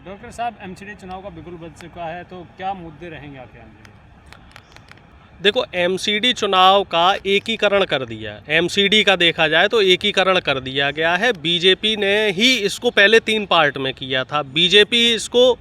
Doctor साहब, MCD चुनाव का बिगुल बज चुका है, तो क्या मुद्दे रहेंगे आपके आगे? देखो, एमसीडी चुनाव का एकीकरण कर दिया। एमसीडी का देखा जाए तो एकीकरण कर दिया गया है। बीजेपी ने ही इसको पहले 3 पार्ट में किया था। बीजेपी इसको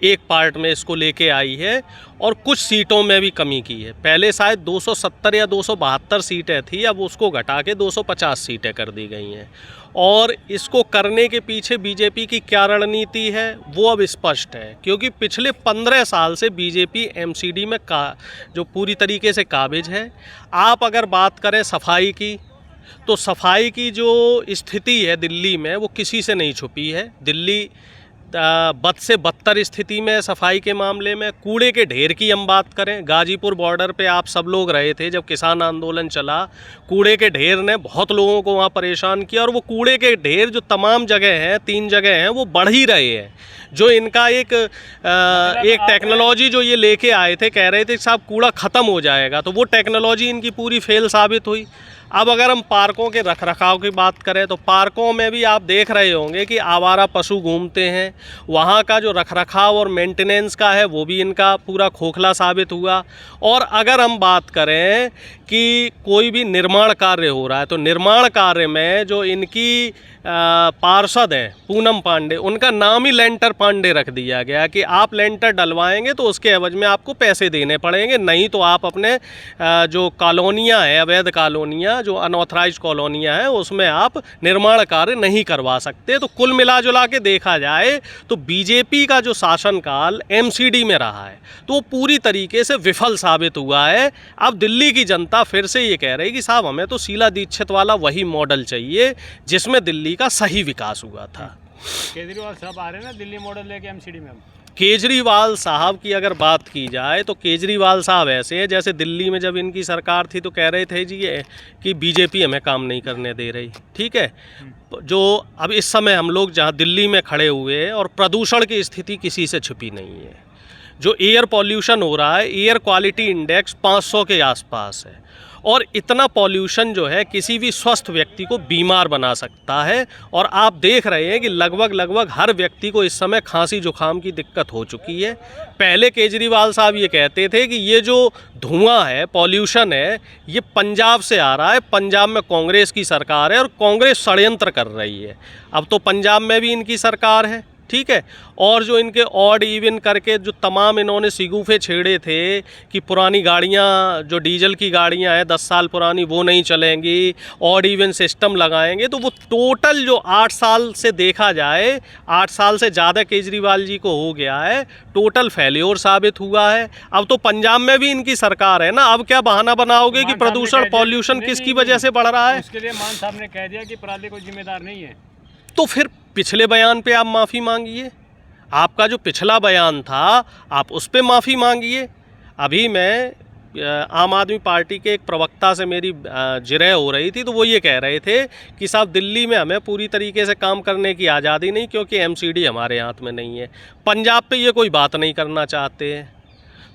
एक पार्ट में इसको लेके आई है और कुछ सीटों में भी कमी की है। पहले शायद 270 या 272 सीटें थी, अब उसको घटा के 250 सीटें कर दी गई हैं। और इसको करने के पीछे बीजेपी की क्या रणनीति है वो अब स्पष्ट है, क्योंकि पिछले 15 साल से बीजेपी एमसीडी में जो पूरी तरीके से काबिज है। आप अगर बात करें सफाई की, तो सफाई की जो स्थिति है दिल्ली में वो किसी से नहीं छुपी है। दिल्ली बद से बदतर स्थिति में सफाई के मामले में। कूड़े के ढेर की हम बात करें, गाजीपुर बॉर्डर पे आप सब लोग रहे थे जब किसान आंदोलन चला। कूड़े के ढेर ने बहुत लोगों को वहाँ परेशान किया, और वो कूड़े के ढेर जो तमाम जगह हैं, 3 जगह हैं, वो बढ़ ही रहे हैं। जो इनका एक टेक्नोलॉजी जो ये लेके आए थे, कह रहे थे कि साहब कूड़ा ख़त्म हो जाएगा, तो वो टेक्नोलॉजी इनकी पूरी फेल साबित हुई। अब अगर हम पार्कों के रखरखाव की बात करें, तो पार्कों में भी आप देख रहे होंगे कि आवारा पशु घूमते हैं। वहाँ का जो रखरखाव और मेंटेनेंस का है वो भी इनका पूरा खोखला साबित हुआ। और अगर हम बात करें कि कोई भी निर्माण कार्य हो रहा है, तो निर्माण कार्य में जो इनकी पार्षद हैं पूनम पांडे, उनका नाम ही लेंटर पांडे रख दिया गया कि आप लेंटर डलवाएंगे तो उसके एवज में आपको पैसे देने पड़ेंगे, नहीं तो आप अपने जो कॉलोनियाँ हैं, अवैध कॉलोनियाँ, जो अनऑथराइज कॉलोनियाँ हैं, उसमें आप निर्माण कार्य नहीं करवा सकते। तो कुल मिला जुला के देखा जाए तो बीजेपी का जो शासनकाल एमसीडी में रहा है, तो वो पूरी तरीके से विफल साबित हुआ है। अब दिल्ली की जनता फिर से ये कह रही है कि साहब हमें तो शीला दीक्षित वाला वही मॉडल चाहिए जिसमें दिल्ली का सही विकास हुआ था। केजरीवाल साहब आ रहे हैं ना दिल्ली मॉडल लेके एमसीडी में। केजरीवाल साहब की अगर बात की जाए तो केजरीवाल साहब ऐसे हैं जैसे दिल्ली में जब इनकी सरकार थी तो कह रहे थे जी ये कि बीजेपी हमें काम नहीं करने दे रही, ठीक है। जो अब इस समय हम लोग जहाँ दिल्ली में खड़े हुए हैं, और प्रदूषण की स्थिति किसी से छुपी नहीं है। जो एयर पॉल्यूशन हो रहा है, एयर क्वालिटी इंडेक्स 500 के आसपास है, और इतना पॉल्यूशन जो है किसी भी स्वस्थ व्यक्ति को बीमार बना सकता है। और आप देख रहे हैं कि लगभग हर व्यक्ति को इस समय खांसी जुकाम की दिक्कत हो चुकी है। पहले केजरीवाल साहब ये कहते थे कि ये जो धुआं है, पॉल्यूशन है, ये पंजाब से आ रहा है, पंजाब में कांग्रेस की सरकार है और कांग्रेस षड्यंत्र कर रही है। अब तो पंजाब में भी इनकी सरकार है, ठीक है। और जो इनके ऑड इवन करके जो तमाम इन्होंने सिगूफे छेड़े थे कि पुरानी गाड़ियां, जो डीजल की गाड़ियां हैं 10 साल पुरानी, वो नहीं चलेंगी, ऑड इवन सिस्टम लगाएंगे, तो वो टोटल जो 8 साल से देखा जाए, 8 साल से ज़्यादा केजरीवाल जी को हो गया है, टोटल फेल्योर साबित हुआ है। अब तो पंजाब में भी इनकी सरकार है ना, अब क्या बहाना बनाओगे कि प्रदूषण पॉल्यूशन किसकी वजह से बढ़ रहा है? उसके लिए मान साहब ने कह दिया कि पराली कोई जिम्मेदार नहीं है। तो फिर पिछले बयान पे आप माफ़ी मांगिए। आपका जो पिछला बयान था आप उस पे माफ़ी मांगिए। अभी मैं आम आदमी पार्टी के एक प्रवक्ता से मेरी जिरह हो रही थी, तो वो ये कह रहे थे कि साहब दिल्ली में हमें पूरी तरीके से काम करने की आज़ादी नहीं, क्योंकि एमसीडी हमारे हाथ में नहीं है। पंजाब पे ये कोई बात नहीं करना चाहते हैं।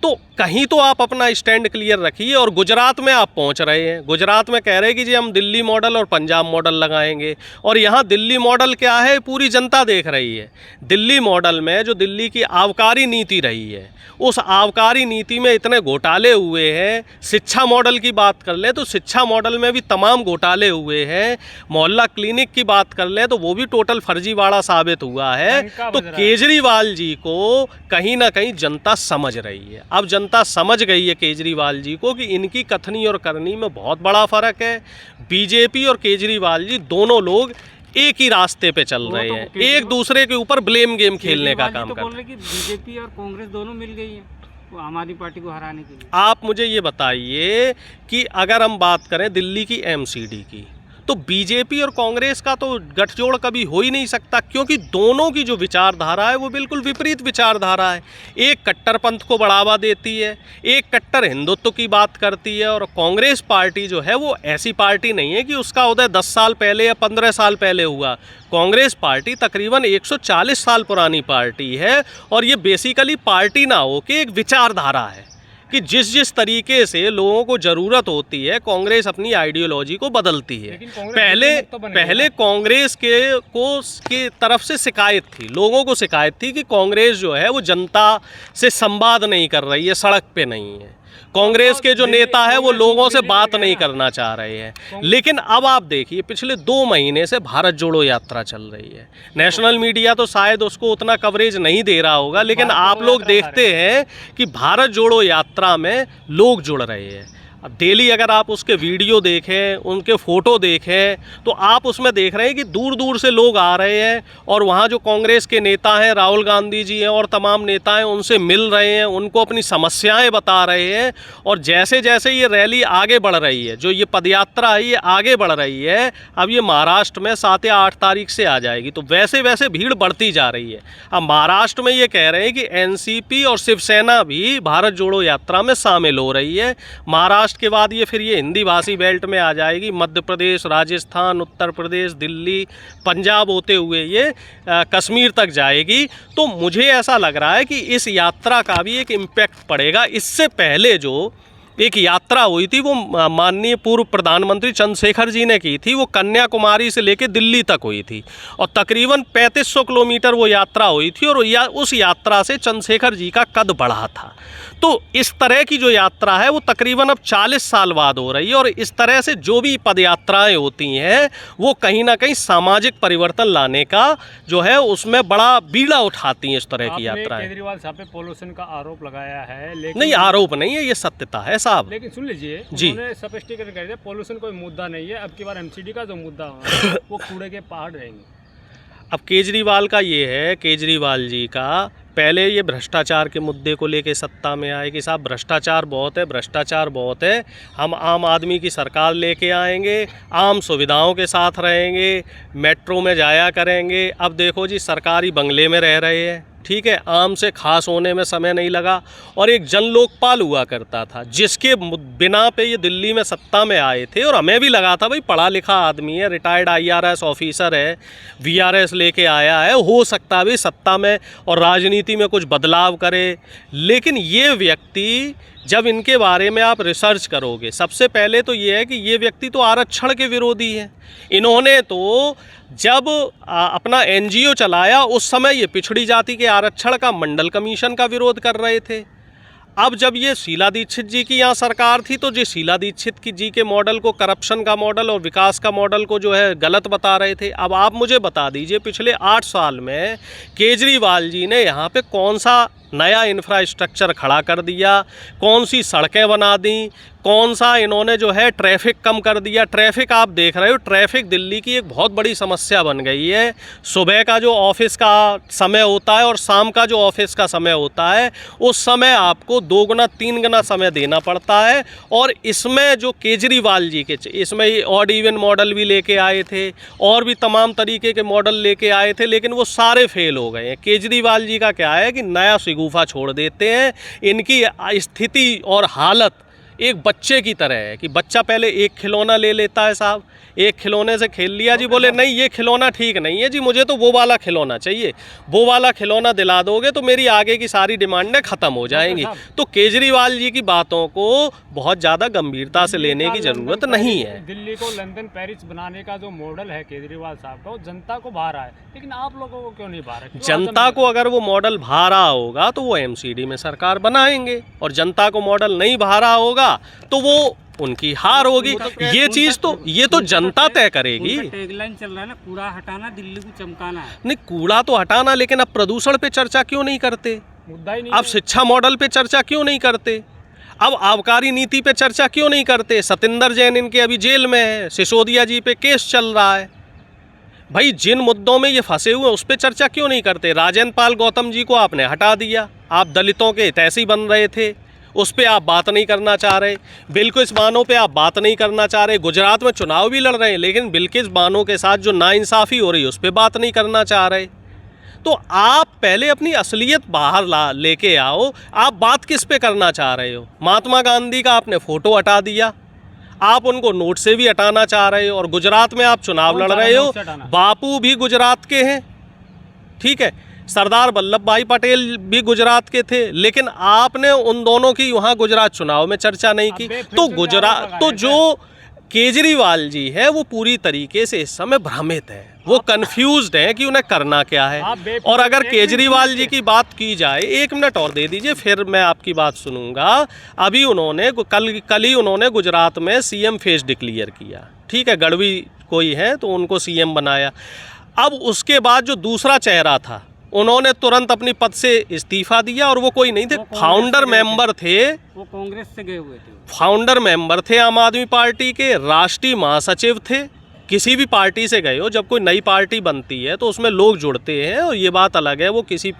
तो कहीं तो आप अपना स्टैंड क्लियर रखिए। और गुजरात में आप पहुंच रहे हैं, गुजरात में कह रहे हैं कि जी हम दिल्ली मॉडल और पंजाब मॉडल लगाएंगे। और यहाँ दिल्ली मॉडल क्या है पूरी जनता देख रही है। दिल्ली मॉडल में जो दिल्ली की आबकारी नीति रही है, उस आबकारी नीति में इतने घोटाले हुए हैं। शिक्षा मॉडल की बात कर लें तो शिक्षा मॉडल में भी तमाम घोटाले हुए हैं। मोहल्ला क्लिनिक की बात कर लें तो वो भी टोटल फर्जीवाड़ा साबित हुआ है। तो केजरीवाल जी को कहीं ना कहीं जनता समझ रही है। अब जनता समझ गई है केजरीवाल जी को कि इनकी कथनी और करनी में बहुत बड़ा फ़र्क है। बीजेपी और केजरीवाल जी दोनों लोग एक ही रास्ते पे चल रहे हैं, एक दूसरे के ऊपर ब्लेम गेम खेलने का काम कर रहे हैं। बीजेपी और कांग्रेस दोनों मिल गई है वो आम आदमी पार्टी को हराने के लिए। आप मुझे ये बताइए कि अगर हम बात करें दिल्ली की एमसीडी की, तो बीजेपी और कांग्रेस का तो गठजोड़ कभी हो ही नहीं सकता, क्योंकि दोनों की जो विचारधारा है वो बिल्कुल विपरीत विचारधारा है। एक कट्टरपंथ को बढ़ावा देती है, एक कट्टर हिंदुत्व की बात करती है। और कांग्रेस पार्टी जो है वो ऐसी पार्टी नहीं है कि उसका उदय 10 साल पहले या 15 साल पहले हुआ। कांग्रेस पार्टी तकरीबन 140 साल पुरानी पार्टी है, और ये बेसिकली पार्टी ना हो कि एक विचारधारा है। कि जिस जिस तरीके से लोगों को ज़रूरत होती है कांग्रेस अपनी आइडियोलॉजी को बदलती है। पहले कांग्रेस की तरफ से शिकायत थी, लोगों को शिकायत थी कि कांग्रेस जो है वो जनता से संवाद नहीं कर रही है, सड़क पे नहीं है। कांग्रेस के जो नेता है वो लोगों से बात नहीं करना चाह रहे हैं। लेकिन अब आप देखिए पिछले 2 महीने से भारत जोड़ो यात्रा चल रही है। नेशनल मीडिया तो शायद उसको उतना कवरेज नहीं दे रहा होगा, लेकिन आप लोग देखते हैं कि भारत जोड़ो यात्रा में लोग जुड़ रहे हैं। अब डेली अगर आप उसके वीडियो देखें, उनके फ़ोटो देखें, तो आप उसमें देख रहे हैं कि दूर दूर से लोग आ रहे हैं और वहाँ जो कांग्रेस के नेता हैं, राहुल गांधी जी हैं और तमाम नेता हैं, उनसे मिल रहे हैं, उनको अपनी समस्याएं बता रहे हैं। और जैसे जैसे ये रैली आगे बढ़ रही है, जो ये पदयात्रा है ये आगे बढ़ रही है, अब ये महाराष्ट्र में 7 या 8 तारीख से आ जाएगी, तो वैसे वैसे भीड़ बढ़ती जा रही है। अब महाराष्ट्र में ये कह रहे हैं कि एनसीपी और शिवसेना भी भारत जोड़ो यात्रा में शामिल हो रही है। महाराष्ट्र के बाद ये फिर ये हिंदी भाषी बेल्ट में आ जाएगी, मध्य प्रदेश, राजस्थान, उत्तर प्रदेश, दिल्ली, पंजाब होते हुए ये कश्मीर तक जाएगी। तो मुझे ऐसा लग रहा है कि इस यात्रा का भी एक इम्पैक्ट पड़ेगा। इससे पहले जो एक यात्रा हुई थी वो माननीय पूर्व प्रधानमंत्री चंद्रशेखर जी ने की थी, वो कन्याकुमारी से लेकर दिल्ली तक हुई थी और तकरीबन 3500 किलोमीटर वो यात्रा हुई थी और उस यात्रा से चंद्रशेखर जी का कद बढ़ा था। तो इस तरह की जो यात्रा है वो तकरीबन अब 40 साल बाद हो रही है और इस तरह से जो भी पदयात्राएं होती हैं वो कहीं ना कहीं सामाजिक परिवर्तन लाने का जो है उसमें बड़ा बीड़ा उठाती हैं इस तरह की यात्राएं। केजरीवाल साहब पे पॉल्यूशन का आरोप लगाया है, लेकिन नहीं, आरोप नहीं है, ये सत्यता है साहब। लेकिन सुन लीजिए, जी, उन्होंने स्पष्टीकरण कर दिया पॉल्यूशन कोई मुद्दा नहीं है, अब की बार एमसीडी का जो मुद्दा है वो कूड़े के पहाड़ रहेंगे। अब केजरीवाल का ये है, केजरीवाल जी का पहले ये भ्रष्टाचार के मुद्दे को लेके सत्ता में आए कि साहब भ्रष्टाचार बहुत है, भ्रष्टाचार बहुत है, हम आम आदमी की सरकार लेके आएंगे, आम सुविधाओं के साथ रहेंगे, मेट्रो में जाया करेंगे। अब देखो जी, सरकारी बंगले में रह रहे हैं, ठीक है, आम से खास होने में समय नहीं लगा। और एक जन लोकपाल हुआ करता था जिसके बिना पे ये दिल्ली में सत्ता में आए थे और हमें भी लगा था भाई पढ़ा लिखा आदमी है, रिटायर्ड IRS ऑफिसर है, VRS लेके आया है, हो सकता है भाई सत्ता में और राजनीति में कुछ बदलाव करे। लेकिन ये व्यक्ति, जब इनके बारे में आप रिसर्च करोगे, सबसे पहले तो ये है कि ये व्यक्ति तो आरक्षण के विरोधी हैं। इन्होंने तो जब अपना NGO चलाया उस समय ये पिछड़ी जाति के आरक्षण का मंडल कमीशन का विरोध कर रहे थे। अब जब ये शीला दीक्षित जी की यहाँ सरकार थी तो जो शीला दीक्षित की जी के मॉडल को, करप्शन का मॉडल और विकास का मॉडल को जो है गलत बता रहे थे। अब आप मुझे बता दीजिए पिछले 8 साल में केजरीवाल जी ने यहाँ पे कौन सा नया इंफ्रास्ट्रक्चर खड़ा कर दिया, कौन सी सड़कें बना दी, कौन सा इन्होंने जो है ट्रैफिक कम कर दिया। ट्रैफिक आप देख रहे हो, ट्रैफिक दिल्ली की एक बहुत बड़ी समस्या बन गई है। सुबह का जो ऑफिस का समय होता है और शाम का जो ऑफिस का समय होता है उस समय आपको 2 गुना 3 गुना समय देना पड़ता है। और इसमें जो केजरीवाल जी के इसमें ऑड इवन मॉडल भी लेके आए थे और भी तमाम तरीके के मॉडल लेके आए थे, लेकिन वो सारे फेल हो गए हैं। केजरीवाल जी का क्या है कि नया गुफा छोड़ देते हैं। इनकी स्थिति और हालत एक बच्चे की तरह है कि बच्चा पहले एक खिलौना ले लेता है साहब, एक खिलौने से खेल लिया जी, बोले नहीं ये खिलौना ठीक नहीं है जी, मुझे तो वो वाला खिलौना चाहिए, वो वाला खिलौना दिला दोगे तो मेरी आगे की सारी डिमांडें ख़त्म हो जाएंगी। तो केजरीवाल जी की बातों को बहुत ज़्यादा गंभीरता से लेने की ज़रूरत नहीं है। दिल्ली को लंदन पेरिस बनाने का जो मॉडल है केजरीवाल साहब का, वो जनता को भा रहा है, लेकिन आप लोगों को क्यों नहीं भा रहा? जनता को अगर वो मॉडल भा रहा होगा तो वो MCD में सरकार बनाएंगे, और जनता को मॉडल नहीं भा रहा होगा तो वो उनकी हार होगी। ये चीज तो ये तो जनता तय करेगी। टैगलाइन चल रहा है ना, कूड़ा हटाना, दिल्ली को चमकाना है। नहीं, कूड़ा तो हटाना, लेकिन अब प्रदूषण पे चर्चा क्यों नहीं करते? मुद्दा ही नहीं। अब शिक्षा मॉडल पे चर्चा क्यों नहीं करते? अब आबकारी नीति पे चर्चा क्यों नहीं करते? सतिंदर जैन इनके अभी जेल में है, सिसोदिया जी पे केस चल रहा है। भाई जिन मुद्दों में ये फंसे हुए उस पर चर्चा क्यों नहीं करते? राजेंद्र पाल गौतम जी को आपने हटा दिया, आप दलितों के हितैषी बन रहे थे, उस पर आप बात नहीं करना चाह रहे। बिल्किस बानो पे आप बात नहीं करना चाह रहे। गुजरात में चुनाव भी लड़ रहे हैं, लेकिन बिल्किस बानो के साथ जो नाइंसाफ़ी हो रही है उस पर बात नहीं करना चाह रहे। तो आप पहले अपनी असलियत बाहर लेके आओ। आप बात किस पे करना चाह रहे हो? महात्मा गांधी का आपने फ़ोटो हटा दिया, आप उनको नोट से भी हटाना चाह रहे हो, और गुजरात में आप चुनाव लड़ रहे हो। बापू भी गुजरात के हैं, ठीक है। सरदार वल्लभ भाई पटेल भी गुजरात के थे, लेकिन आपने उन दोनों की वहाँ गुजरात चुनाव में चर्चा नहीं की। तो गुजरात, तो जो केजरीवाल जी है वो पूरी तरीके से इस समय भ्रमित है, वो कंफ्यूज्ड हैं कि उन्हें करना क्या है। और अगर केजरीवाल जी की बात की जाए, 1 मिनट और दे दीजिए फिर मैं आपकी बात सुनूंगा। अभी उन्होंने कल ही उन्होंने गुजरात में सीएम फेस डिक्लेयर किया, ठीक है, गढ़वी कोई है तो उनको सीएम बनाया। अब उसके बाद जो दूसरा चेहरा था, उन्होंने तुरंत अपनी पद से इस्तीफा दिया, और वो कोई नहीं थे, फाउंडर मेंबर थे, वो कांग्रेस से गए हुए थे, फाउंडर मेंबर थे आम आदमी पार्टी के, राष्ट्रीय महासचिव थे। किसी भी पार्टी से गए हो, जब कोई नई पार्टी बनती है तो उसमें लोग जुड़ते हैं, और ये बात अलग है वो किसी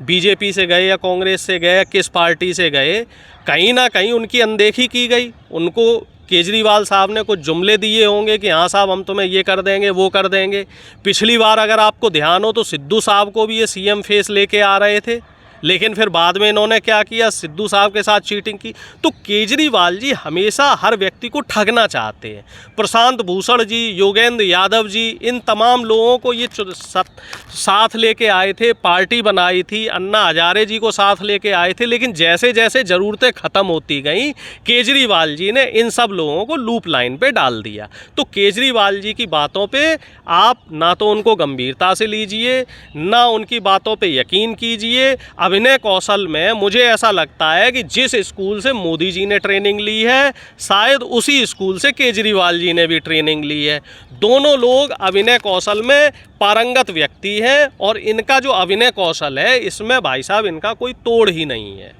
बीजेपी से गए या कांग्रेस से गए या किस पार्टी से गए, कहीं ना कहीं उनकी अनदेखी की गई। उनको केजरीवाल साहब ने कुछ जुमले दिए होंगे कि हाँ साहब हम तुम्हें ये कर देंगे वो कर देंगे। पिछली बार अगर आपको ध्यान हो तो सिद्धू साहब को भी ये सीएम फेस लेके आ रहे थे, लेकिन फिर बाद में इन्होंने क्या किया, सिद्धू साहब के साथ चीटिंग की। तो केजरीवाल जी हमेशा हर व्यक्ति को ठगना चाहते हैं। प्रशांत भूषण जी, योगेंद्र यादव जी, इन तमाम लोगों को ये साथ लेके आए थे, पार्टी बनाई थी, अन्ना हजारे जी को साथ लेके आए थे, लेकिन जैसे जैसे ज़रूरतें ख़त्म होती गई, केजरीवाल जी ने इन सब लोगों को लूप लाइन पे डाल दिया। तो केजरीवाल जी की बातों पे आप ना तो उनको गंभीरता से लीजिए, ना उनकी बातों पे यकीन कीजिए। अभिनय कौशल में मुझे ऐसा लगता है कि जिस स्कूल से मोदी जी ने ट्रेनिंग ली है, शायद उसी स्कूल से केजरीवाल जी ने भी ट्रेनिंग ली है। दोनों लोग अभिनय कौशल में पारंगत व्यक्ति हैं, और इनका जो अभिनय कौशल है इसमें भाई साहब इनका कोई तोड़ ही नहीं है।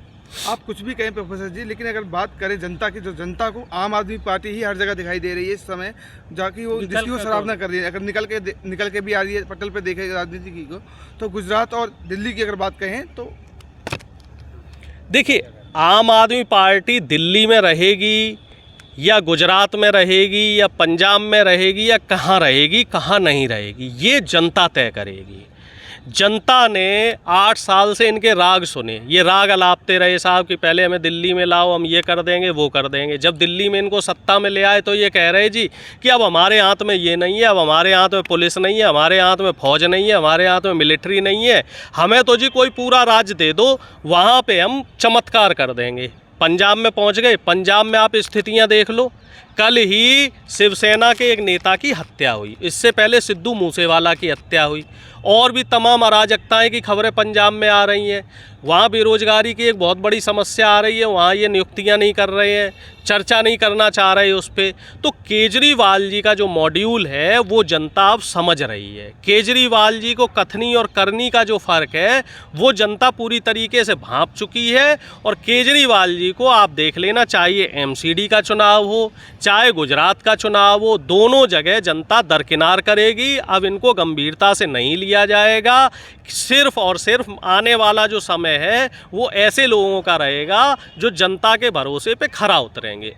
आप कुछ भी कहें प्रोफेसर जी, लेकिन अगर बात करें जनता की, जो जनता को आम आदमी पार्टी ही हर जगह दिखाई दे रही है इस समय, जाकि वो जिसकी वो सराहना कर रही है। अगर निकल के भी आ रही है पटल पे देखे राजनीति की को, तो गुजरात और दिल्ली की अगर बात कहें तो देखिए, आम आदमी पार्टी दिल्ली में रहेगी या गुजरात में रहेगी या पंजाब में रहेगी या कहाँ रहेगी, कहाँ नहीं रहेगी, ये जनता तय करेगी। जनता ने 8 साल से इनके राग सुने, ये राग अलापते रहे साहब कि पहले हमें दिल्ली में लाओ, हम ये कर देंगे वो कर देंगे। जब दिल्ली में इनको सत्ता में ले आए तो ये कह रहे जी कि अब हमारे हाथ में ये नहीं है, अब हमारे हाथ में पुलिस नहीं है, हमारे हाथ में फौज नहीं है, हमारे हाथ में मिलिट्री नहीं है, हमें तो जी कोई पूरा राज्य दे दो, वहाँ पे हम चमत्कार कर देंगे। पंजाब में पहुँच गए, पंजाब में आप स्थितियाँ देख लो। कल ही शिवसेना के एक नेता की हत्या हुई, इससे पहले सिद्धू मूसेवाला की हत्या हुई, और भी तमाम अराजकताएं की खबरें पंजाब में आ रही हैं। वहाँ बेरोजगारी की एक बहुत बड़ी समस्या आ रही है, वहाँ ये नियुक्तियाँ नहीं कर रहे हैं, चर्चा नहीं करना चाह रहे उस पर। तो केजरीवाल जी का जो मॉड्यूल है वो जनता अब समझ रही है। केजरीवाल जी को कथनी और करनी का जो फ़र्क है वो जनता पूरी तरीके से भांप चुकी है। और केजरीवाल जी को आप देख लेना, चाहिए एमसीडी का चुनाव हो चाहे गुजरात का चुनाव हो, दोनों जगह जनता दरकिनार करेगी। अब इनको गंभीरता से नहीं लिया जाएगा। सिर्फ और सिर्फ आने वाला जो समय है वो ऐसे लोगों का रहेगा जो जनता के भरोसे पे खरा उतरेंगे।